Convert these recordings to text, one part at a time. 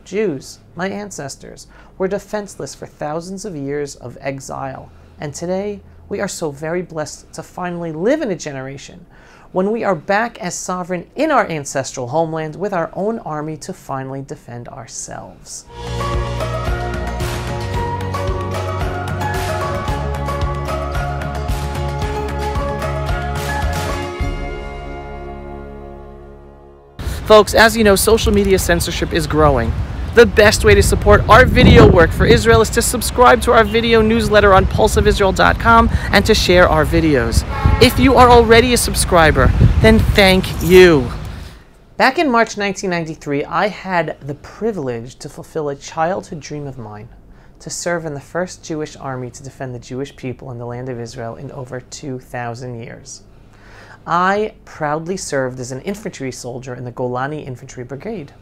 Jews, my ancestors, were defenseless for thousands of years of exile, and today we are so very blessed to finally live in a generation when we are back as sovereign in our ancestral homeland with our own army to finally defend ourselves. Folks, as you know, social media censorship is growing. The best way to support our video work for Israel is to subscribe to our video newsletter on pulseofisrael.com and to share our videos. If you are already a subscriber, then thank you. Back in March 1993, I had the privilege to fulfill a childhood dream of mine, to serve in the first Jewish army to defend the Jewish people in the land of Israel in over 2,000 years. I proudly served as an infantry soldier in the Golani Infantry Brigade.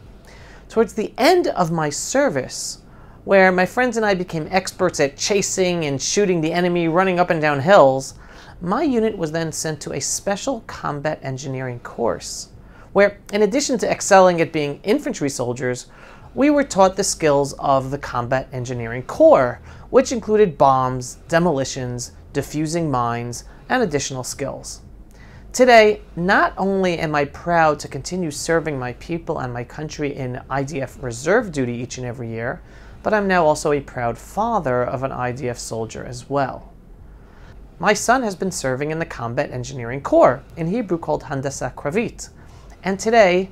Towards the end of my service, where my friends and I became experts at chasing and shooting the enemy running up and down hills, my unit was then sent to a special combat engineering course, where in addition to excelling at being infantry soldiers, we were taught the skills of the combat engineering corps, which included bombs, demolitions, defusing mines, and additional skills. Today, not only am I proud to continue serving my people and my country in IDF reserve duty each and every year, but I'm now also a proud father of an IDF soldier as well. My son has been serving in the Combat Engineering Corps, in Hebrew called Handasa Kravit, and today,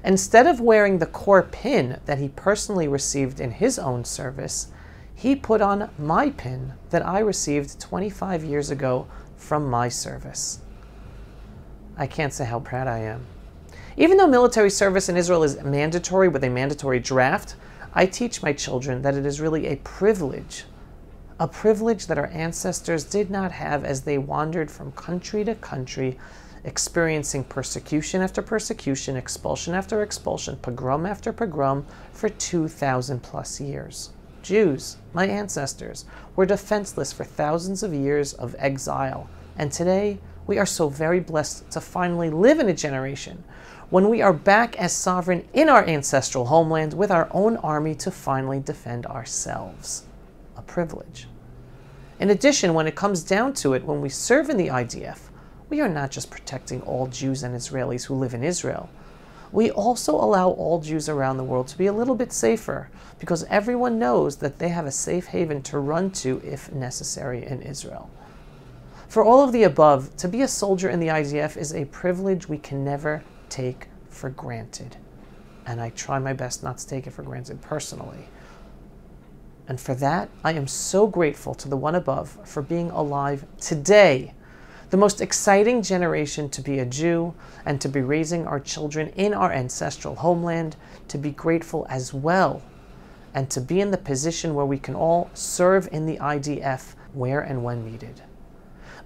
instead of wearing the Corps pin that he personally received in his own service, he put on my pin that I received 25 years ago from my service. I can't say how proud I am. Even though military service in Israel is mandatory with a mandatory draft, I teach my children that it is really a privilege that our ancestors did not have as they wandered from country to country, experiencing persecution after persecution, expulsion after expulsion, pogrom after pogrom for 2,000 plus years. Jews, my ancestors, were defenseless for thousands of years of exile, and today we are so very blessed to finally live in a generation when we are back as sovereign in our ancestral homeland with our own army to finally defend ourselves. A privilege. In addition, when it comes down to it, when we serve in the IDF, we are not just protecting all Jews and Israelis who live in Israel. We also allow all Jews around the world to be a little bit safer because everyone knows that they have a safe haven to run to if necessary in Israel. For all of the above, to be a soldier in the IDF is a privilege we can never take for granted. And I try my best not to take it for granted personally. And for that, I am so grateful to the one above for being alive today, the most exciting generation to be a Jew and to be raising our children in our ancestral homeland, to be grateful as well, and to be in the position where we can all serve in the IDF where and when needed.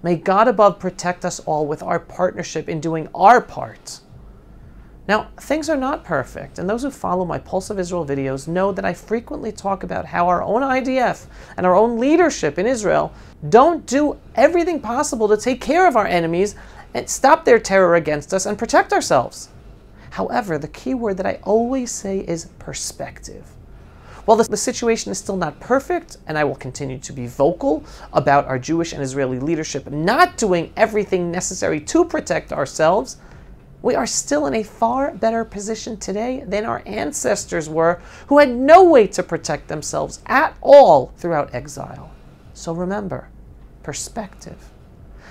May God above protect us all with our partnership in doing our part. Now, things are not perfect, and those who follow my Pulse of Israel videos know that I frequently talk about how our own IDF and our own leadership in Israel don't do everything possible to take care of our enemies and stop their terror against us and protect ourselves. However, the key word that I always say is perspective. While the situation is still not perfect, and I will continue to be vocal about our Jewish and Israeli leadership not doing everything necessary to protect ourselves, we are still in a far better position today than our ancestors were, who had no way to protect themselves at all throughout exile. So remember, perspective.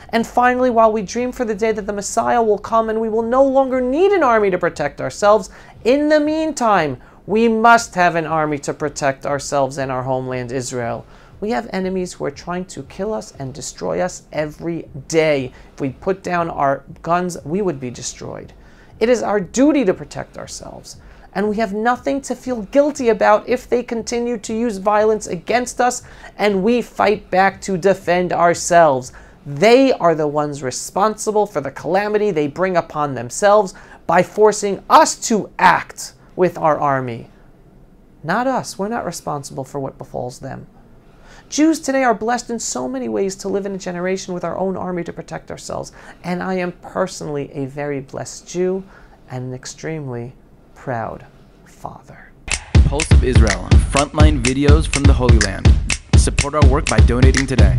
And finally, while we dream for the day that the Messiah will come and we will no longer need an army to protect ourselves, in the meantime, we must have an army to protect ourselves and our homeland, Israel. We have enemies who are trying to kill us and destroy us every day. If we put down our guns, we would be destroyed. It is our duty to protect ourselves. And we have nothing to feel guilty about if they continue to use violence against us and we fight back to defend ourselves. They are the ones responsible for the calamity they bring upon themselves by forcing us to act with our army. Not us. We're not responsible for what befalls them. Jews today are blessed in so many ways to live in a generation with our own army to protect ourselves. And I am personally a very blessed Jew and an extremely proud father. Pulse of Israel, frontline videos from the Holy Land. Support our work by donating today.